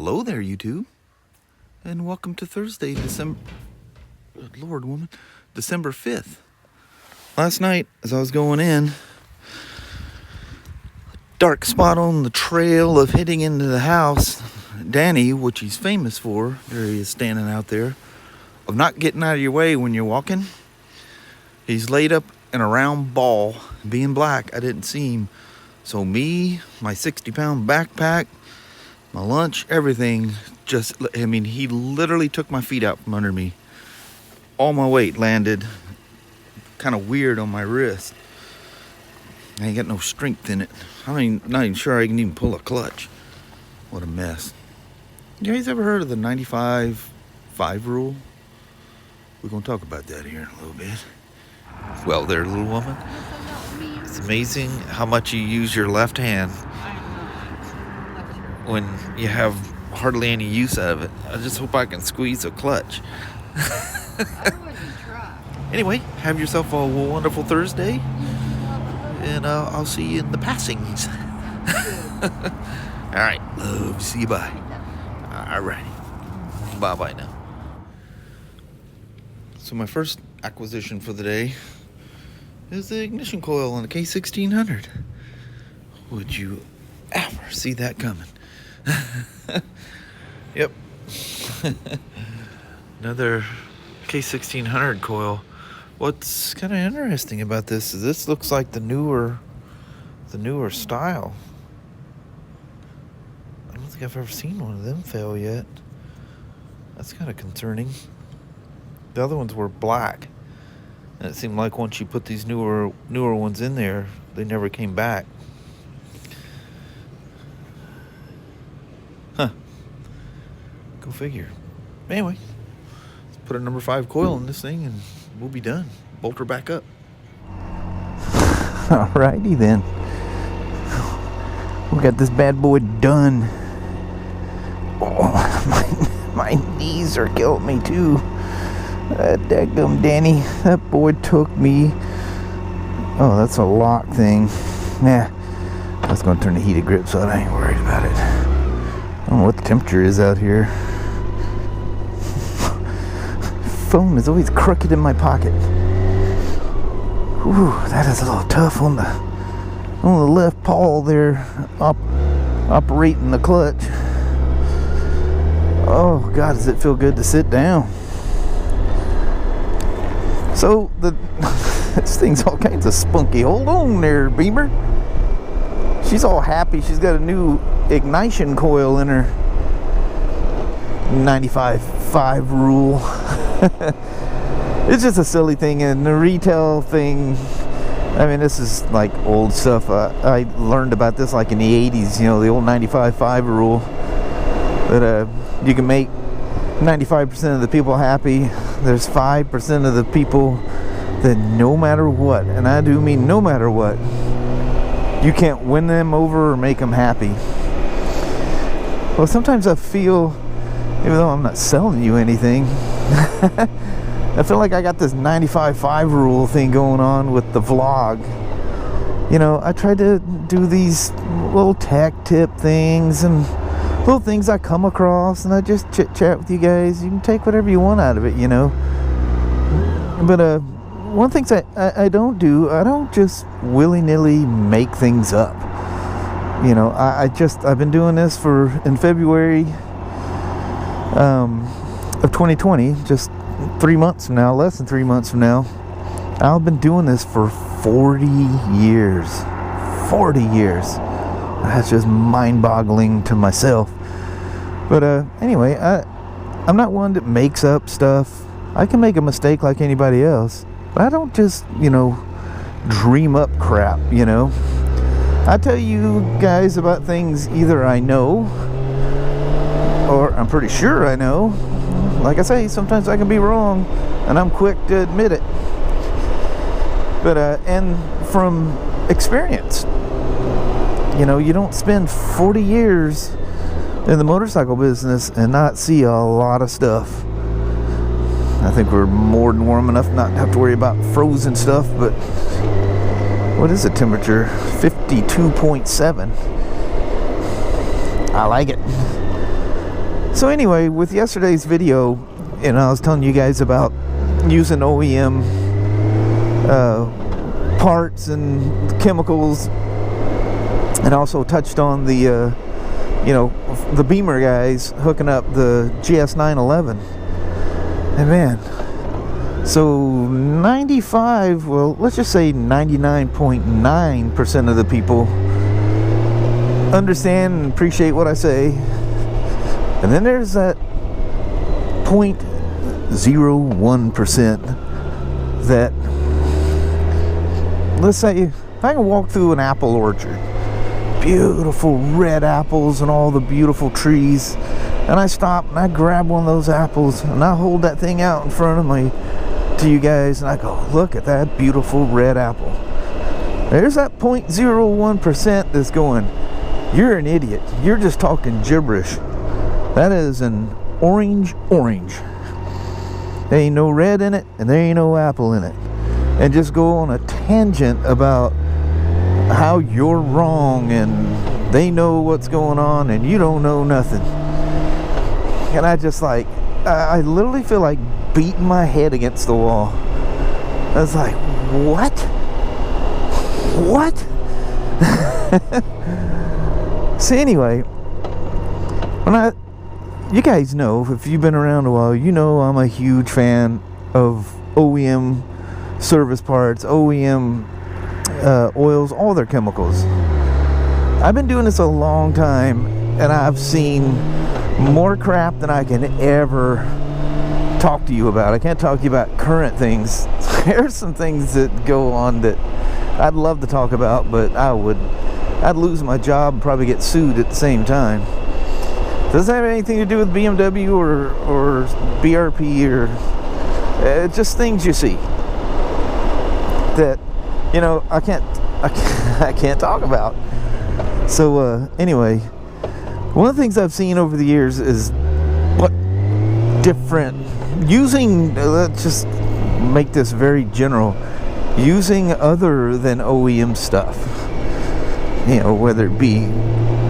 Hello there, YouTube, and welcome to Thursday, December 5th. Last night, as I was going in, dark spot on the trail of heading into the house, Danny, which he's famous for, there he is standing out there, of not getting out of your way when you're walking. He's laid up in a round ball, being black, I didn't see him. So me, my 60-pound backpack, my lunch, everything, he literally took my feet out from under me. All my weight landed kind of weird on my wrist. I ain't got no strength in it. I'm not even sure I can even pull a clutch. What a mess. You guys ever heard of the 95-5 rule? We're going to talk about that here in a little bit. Well, there, little woman. It's amazing how much you use your left hand when you have hardly any use out of it. I just hope I can squeeze a clutch. Anyway, have yourself a wonderful Thursday, and I'll see you in the passings. All right, love, see you, bye. All righty, bye-bye now. So my first acquisition for the day is the ignition coil on the K1600. Would you ever see that coming? Yep. Another K1600 coil. What's kind of interesting about this is this looks like the newer style. I don't think I've ever seen one of them fail yet. That's kind of concerning. The other ones were black, and it seemed like once you put these newer ones in there, they never came back. Huh. Go figure. Anyway, let's put a number 5 coil in this thing and we'll be done. Bolt her back up. Alrighty then. We got this bad boy done. Oh, my knees are killing me too. Daggum Danny, that boy took me. Oh, that's a lock thing. Yeah, that's gonna turn the heated grip, so I ain't worried about it. I don't know what the temperature is out here. Phone is always crooked in my pocket. Whew, that is a little tough on the left paw there, operating the clutch. Oh God, does it feel good to sit down? So this thing's all kinds of spunky. Hold on there, Beamer. She's all happy. She's got a new ignition coil in her 95-5 rule. It's just a silly thing, and the retail thing, I mean, this is like old stuff. I learned about this like in the 80s, you know, the old 95-5 rule, that you can make 95% of the people happy. There's 5% of the people that no matter what, and I do mean no matter what, you can't win them over or make them happy. Well, sometimes I feel, even though I'm not selling you anything, I feel like I got this 95-5 rule thing going on with the vlog. You know, I try to do these little tech tip things and little things I come across, and I just chit chat with you guys. You can take whatever you want out of it, you know. But one thing I don't do, I don't just willy-nilly make things up. You know, I've been doing this in February of 2020, just 3 months from now, less than 3 months from now. I've been doing this for 40 years. 40 years. That's just mind-boggling to myself. But anyway, I'm not one that makes up stuff. I can make a mistake like anybody else, but I don't just, you know, dream up crap, you know. I tell you guys about things either I know or I'm pretty sure I know. Like I say, sometimes I can be wrong, and I'm quick to admit it. But and from experience, you know, you don't spend 40 years in the motorcycle business and not see a lot of stuff. I think we're more than warm enough not to have to worry about frozen stuff, but what is the temperature? 52.7. I like it. So anyway, with yesterday's video, and I was telling you guys about using OEM parts and chemicals, and also touched on the you know, the Beamer guys hooking up the GS911. And man, so 95, well, let's just say 99.9% of the people understand and appreciate what I say. And then there's that 0.01% that, let's say, if I can walk through an apple orchard, beautiful red apples and all the beautiful trees, and I stop and I grab one of those apples and I hold that thing out in front of me to you guys, and I go, look at that beautiful red apple. There's that 0.01% that's going, you're an idiot, you're just talking gibberish. That is an orange. There ain't no red in it, and there ain't no apple in it. And just go on a tangent about how you're wrong and they know what's going on and you don't know nothing. And I just like, I literally feel like beating my head against the wall. I was like, what? So anyway, you guys know, if you've been around a while, you know I'm a huge fan of OEM service parts, OEM oils, all their chemicals. I've been doing this a long time, and I've seen more crap than I can ever talk to you about. I can't talk to you about current things. There's some things that go on that I'd love to talk about, but I'd lose my job and probably get sued at the same time. Doesn't have anything to do with BMW or BRP or just things you see that, you know, I can't talk about. So anyway, one of the things I've seen over the years is what different using, let's just make this very general, using other than OEM stuff, you know, whether it be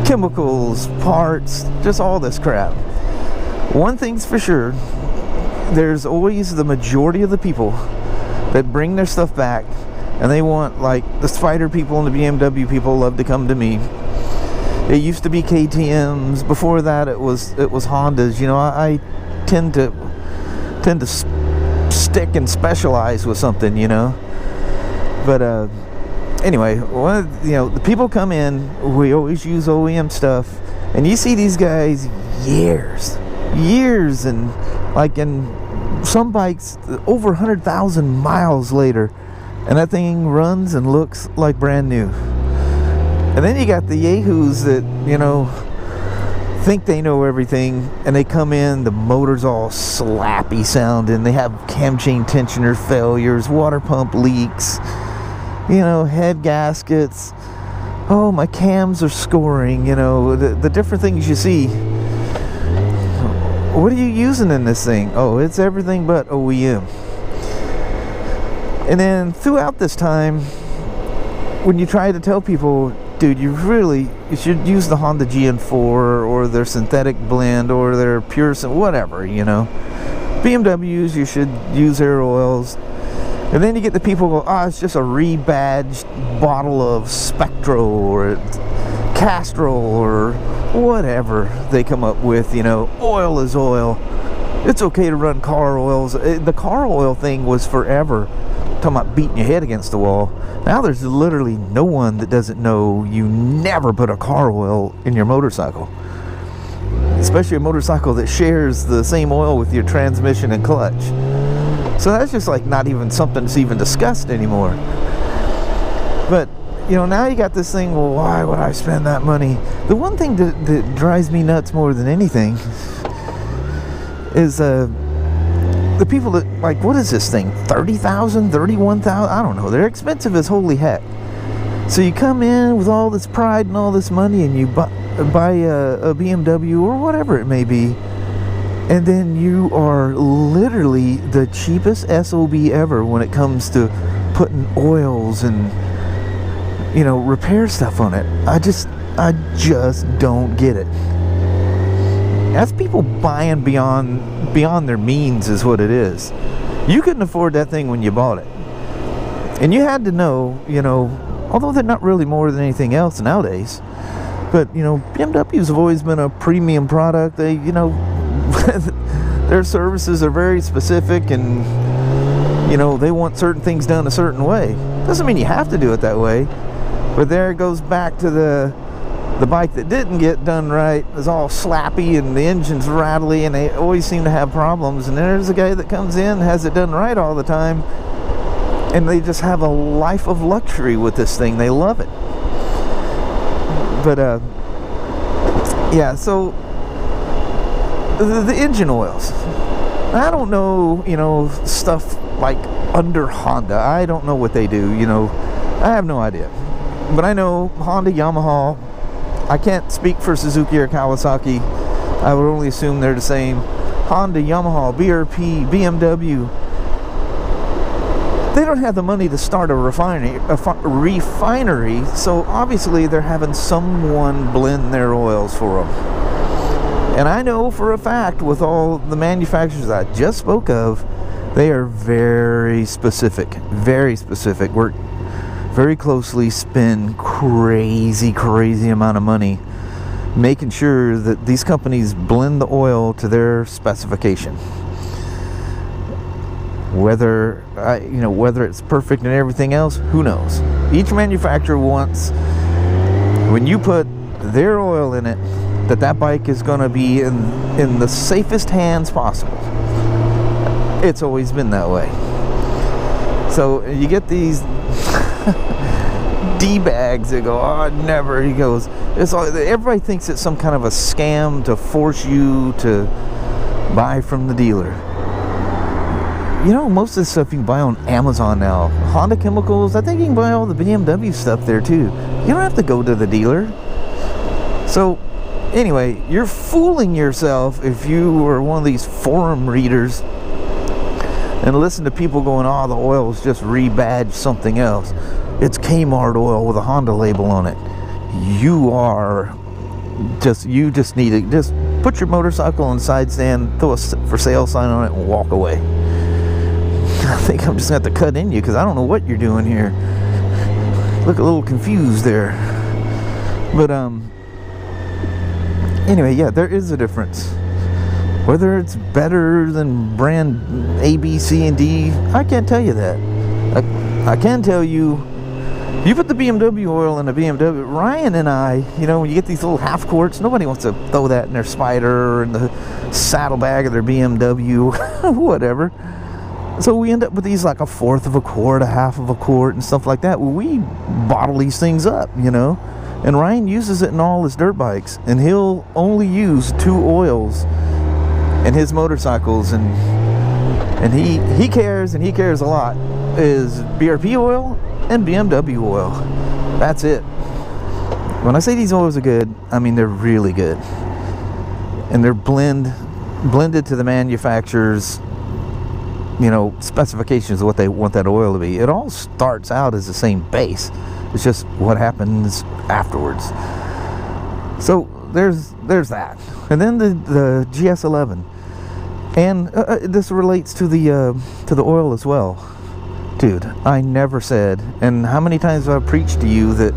chemicals, parts, just all this crap. One thing's for sure, there's always the majority of the people that bring their stuff back, and they want, like the Spyder people and the BMW people love to come to me. It used to be KTM's. Before that, it was Hondas. You know, I tend to stick and specialize with something, you know. But anyway, you know, the people come in. We always use OEM stuff, and you see these guys years, and like in some bikes over 100,000 miles later, and that thing runs and looks like brand new. And then you got the yahoos that, you know, think they know everything, and they come in, the motor's all slappy sounding, they have cam chain tensioner failures, water pump leaks, you know, head gaskets. Oh, my cams are scoring, you know, the different things you see. What are you using in this thing? Oh, it's everything but OEM. And then throughout this time, when you try to tell people, dude, you should use the Honda GN4 or their synthetic blend or their pure, whatever, you know. BMWs, you should use their oils. And then you get the people go, oh, it's just a rebadged bottle of Spectro or Castrol or whatever they come up with, you know. Oil is oil. It's okay to run car oils. The car oil thing was forever. Talking about beating your head against the wall. Now there's literally no one that doesn't know you never put a car oil in your motorcycle. Especially a motorcycle that shares the same oil with your transmission and clutch. So that's just like not even something that's even discussed anymore. But, you know, now you got this thing, well, why would I spend that money? The one thing that drives me nuts more than anything is the people that, like, what is this thing? 30,000, 31,000? I don't know. They're expensive as holy heck. So you come in with all this pride and all this money, and you buy a BMW or whatever it may be, and then you are literally the cheapest SOB ever when it comes to putting oils and, you know, repair stuff on it. I just don't get it. That's people buying beyond their means is what it is. You couldn't afford that thing when you bought it. And you had to know, you know, although they're not really more than anything else nowadays, but, you know, BMWs have always been a premium product. They, you know, their services are very specific, and, you know, they want certain things done a certain way. Doesn't mean you have to do it that way, but there it goes back to the bike that didn't get done right. It's all slappy and the engine's rattly, and they always seem to have problems. And there's a guy that comes in, has it done right all the time, and they just have a life of luxury with this thing. They love it. But yeah, so the engine oils, I don't know, you know, stuff like under Honda. I don't know what they do, you know, I have no idea. But I know Honda, Yamaha, I can't speak for Suzuki or Kawasaki. I would only assume they're the same. Honda, Yamaha, BRP, BMW, they don't have the money to start a refinery, so obviously they're having someone blend their oils for them. And I know for a fact, with all the manufacturers I just spoke of, they are very specific, work very closely, spend crazy amount of money making sure that these companies blend the oil to their specification. Whether you know, whether it's perfect and everything else, who knows? Each manufacturer wants, when you put their oil in it, that bike is going to be in the safest hands possible. It's always been that way. So you get these D-bags that go, oh, never. He goes, it's all, everybody thinks it's some kind of a scam to force you to buy from the dealer. You know, most of this stuff you can buy on Amazon now. Honda Chemicals, I think you can buy all the BMW stuff there too. You don't have to go to the dealer. So anyway, you're fooling yourself if you are one of these forum readers and listen to people going, oh, the oil is just rebadged something else. It's Kmart oil with a Honda label on it. You just need to just put your motorcycle on the side stand, throw a for sale sign on it, and walk away. I think I'm just going to have to cut in you because I don't know what you're doing here. Look a little confused there. But anyway, yeah, there is a difference. Whether it's better than brand A, B, C, and D, I can't tell you that. I can tell you, you put the BMW oil in a BMW, Ryan and I, you know, when you get these little half quarts, nobody wants to throw that in their Spyder or in the saddlebag of their BMW, whatever. So we end up with these like a fourth of a quart, a half of a quart, and stuff like that. Well, we bottle these things up, you know. And Ryan uses it in all his dirt bikes, and he'll only use 2 oils in his motorcycles, and he cares, and he cares a lot, is BRP oil and BMW oil. That's it. When I say these oils are good, I mean they're really good, and they're blended to the manufacturer's, you know, specifications of what they want that oil to be. It all starts out as the same base. It's just what happens afterwards. So there's that. And then the GS11, and this relates to the oil as well. Dude, I never said, and how many times have I preached to you that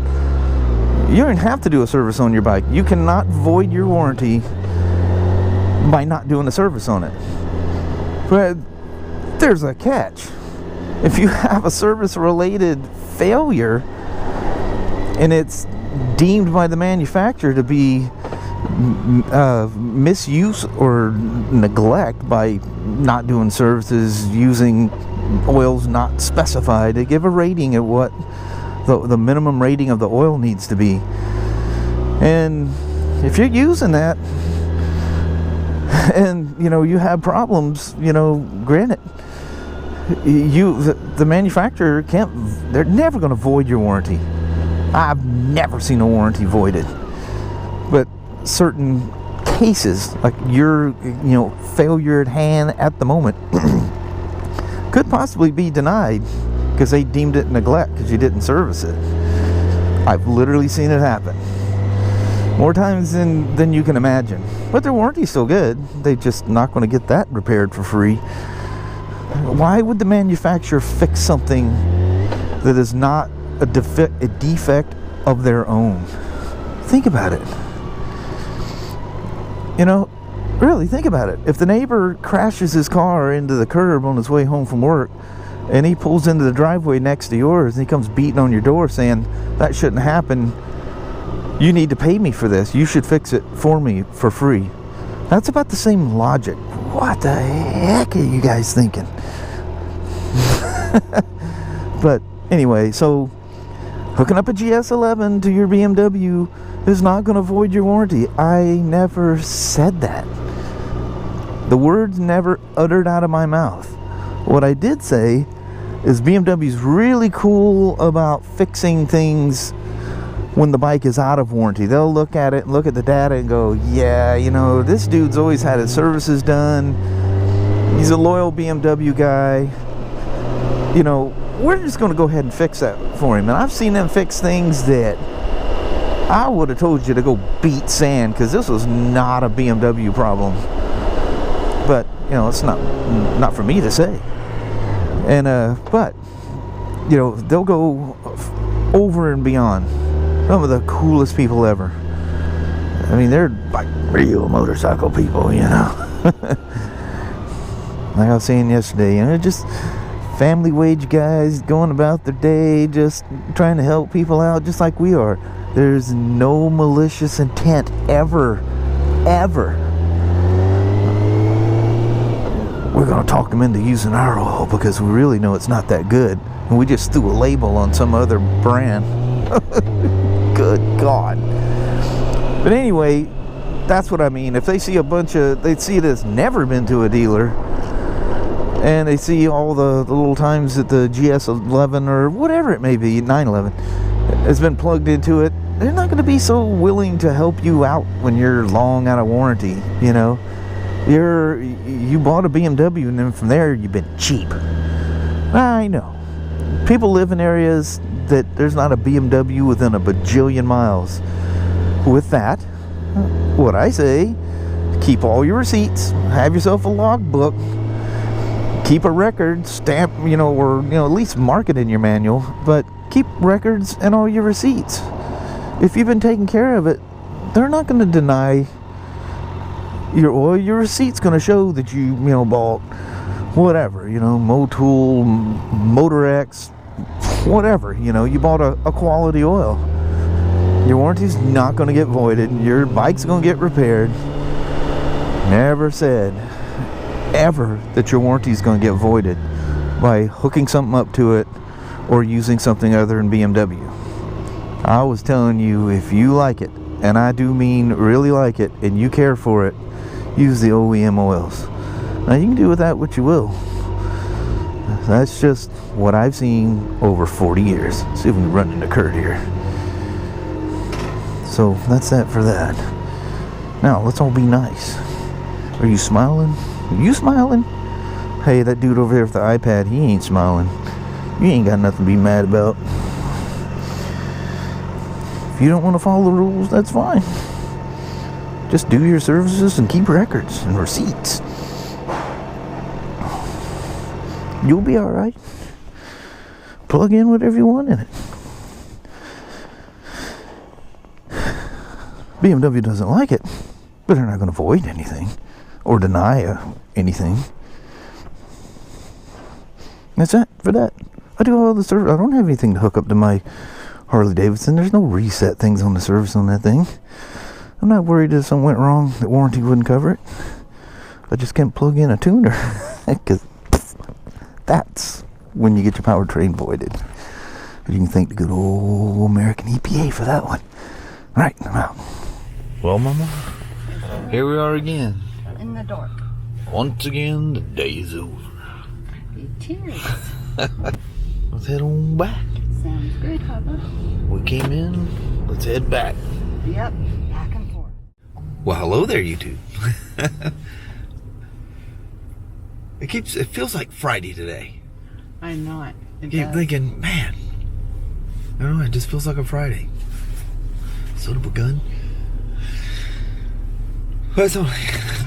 you don't have to do a service on your bike. You cannot void your warranty by not doing a service on it. But there's a catch. If you have a service-related failure and it's deemed by the manufacturer to be misuse or neglect by not doing services, using oils not specified, they give a rating at what the minimum rating of the oil needs to be. And if you're using that and, you know, you have problems, you know, granted, the manufacturer they're never going to void your warranty. I've never seen a warranty voided. But certain cases, like your, you know, failure at hand at the moment could possibly be denied because they deemed it neglect because you didn't service it. I've literally seen it happen. More times than you can imagine. But their warranty's still good. They're just not going to get that repaired for free. Why would the manufacturer fix something that is not a defect of their own? Think about it. You know, really think about it. If the neighbor crashes his car into the curb on his way home from work, and he pulls into the driveway next to yours, and he comes beating on your door saying, that shouldn't happen, you need to pay me for this, you should fix it for me for free. That's about the same logic. What the heck are you guys thinking? But anyway, so hooking up a GS11 to your BMW is not going to void your warranty. I never said that. The words never uttered out of my mouth. What I did say is BMW's really cool about fixing things when the bike is out of warranty. They'll look at it and look at the data and go, yeah, you know, this dude's always had his services done. He's a loyal BMW guy. You know, we're just going to go ahead and fix that for him. And I've seen them fix things that I would have told you to go beat sand, because this was not a BMW problem. But, you know, it's not for me to say. And, but, you know, they'll go over and beyond. Some of the coolest people ever. I mean, they're like real motorcycle people, you know. Like I was saying yesterday, you know, just family wage guys going about their day, just trying to help people out, just like we are. There's no malicious intent ever. We're going to talk them into using our oil because we really know it's not that good. And we just threw a label on some other brand. Good God. But anyway, that's what I mean. If they see they see it has never been to a dealer, and they see all the little times that the GS11 or whatever it may be, 911, has been plugged into it, they're not going to be so willing to help you out when you're long out of warranty, you know. You bought a BMW, and then from there you've been cheap. I know. People live in areas that there's not a BMW within a bajillion miles. With that, what I say, keep all your receipts, have yourself a logbook, keep a record, stamp, you know, or, you know, at least mark it in your manual, but keep records and all your receipts. If you've been taking care of it, they're not going to deny your oil. Your receipt's going to show that you know, bought whatever, you know, Motul, Motor X, whatever, you know, you bought a quality oil. Your warranty's not going to get voided. Your bike's going to get repaired. Never said ever that your warranty's going to get voided by hooking something up to it or using something other than BMW. I was telling you, if you like it, and I do mean really like it, and you care for it, use the OEM oils. Now you can do with that what you will. That's just what I've seen over 40 years. See if we can run into Kurt here. So that's that for that. Now let's all be nice. Are you smiling? Are you smiling? Hey, that dude over there with the iPad, he ain't smiling. You ain't got nothing to be mad about. If you don't want to follow the rules, that's fine. Just do your services and keep records and receipts. You'll be alright. Plug in whatever you want in it. BMW doesn't like it, but they're not going to void anything or deny anything. That's it for that. I do all the service. I don't have anything to hook up to my Harley-Davidson. There's no reset things on the service on that thing. I'm not worried if something went wrong that warranty wouldn't cover it. I just can't plug in a tuner because that's when you get your powertrain voided. You can thank the good old American EPA for that one. All right, I'm out. Well, Mama, here we are again. In the dark. Once again, the day is over. It is. Let's head on back. Sounds good, Papa. We came in, let's head back. Yep, back and forth. Well, hello there, YouTube. It feels like Friday today. I know it. I keep thinking, man, I don't know, it just feels like a Friday. Son of a gun. Well, so,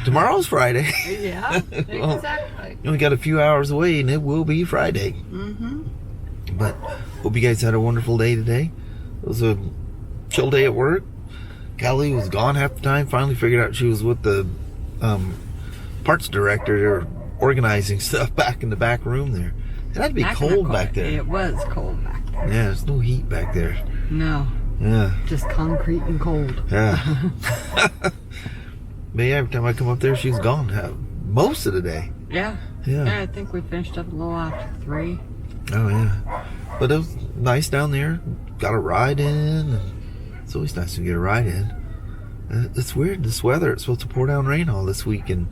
tomorrow's Friday. Yeah, Well, exactly. we got a few hours away and it will be Friday. Mm-hmm. But hope you guys had a wonderful day today. It was a chill day at work. Kelly was gone half the time. Finally figured out she was with the parts director organizing stuff back in the back room there. It had to be cold back there. It was cold back there. Yeah, there's no heat back there. No, Yeah. just concrete and cold. Yeah. But yeah, every time I come up there, she's gone most of the day. Yeah. Yeah. I think we finished up a little after 3. Oh, yeah. But it was nice down there. Got a ride in. It's always nice to get a ride in. It's weird, this weather. It's supposed to pour down rain all this week, and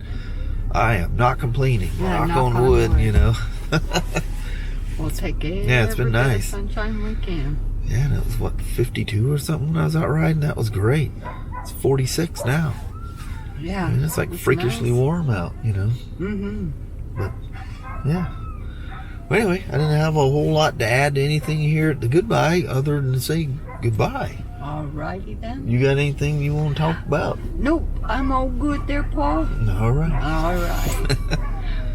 I am not complaining. Yeah, knock on wood, you know. We'll take it. Yeah, it's been nice. Sunshine we can. Yeah, and it was, what, 52 or something when I was out riding? That was great. It's 46 now. Yeah. I mean, it's like freakishly warm out, you know. Mm-hmm. But, yeah. Well, anyway, I didn't have a whole lot to add to anything here at the goodbye other than to say goodbye. Alrighty then. You got anything you want to talk about? Nope, I'm all good there, Paul. All right. Alright.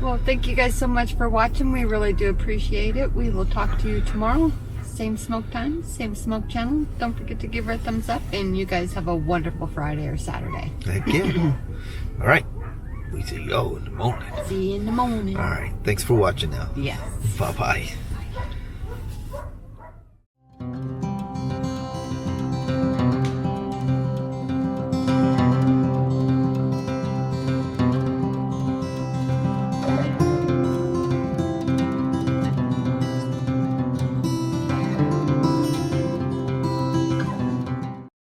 Well, thank you guys so much for watching. We really do appreciate it. We will talk to you tomorrow. Same smoke time, same smoke channel. Don't forget to give her a thumbs up, and you guys have a wonderful Friday or Saturday. Heck yeah. All right. We see you in the morning. See you in the morning. All right. Thanks for watching now. Yes. Bye-bye.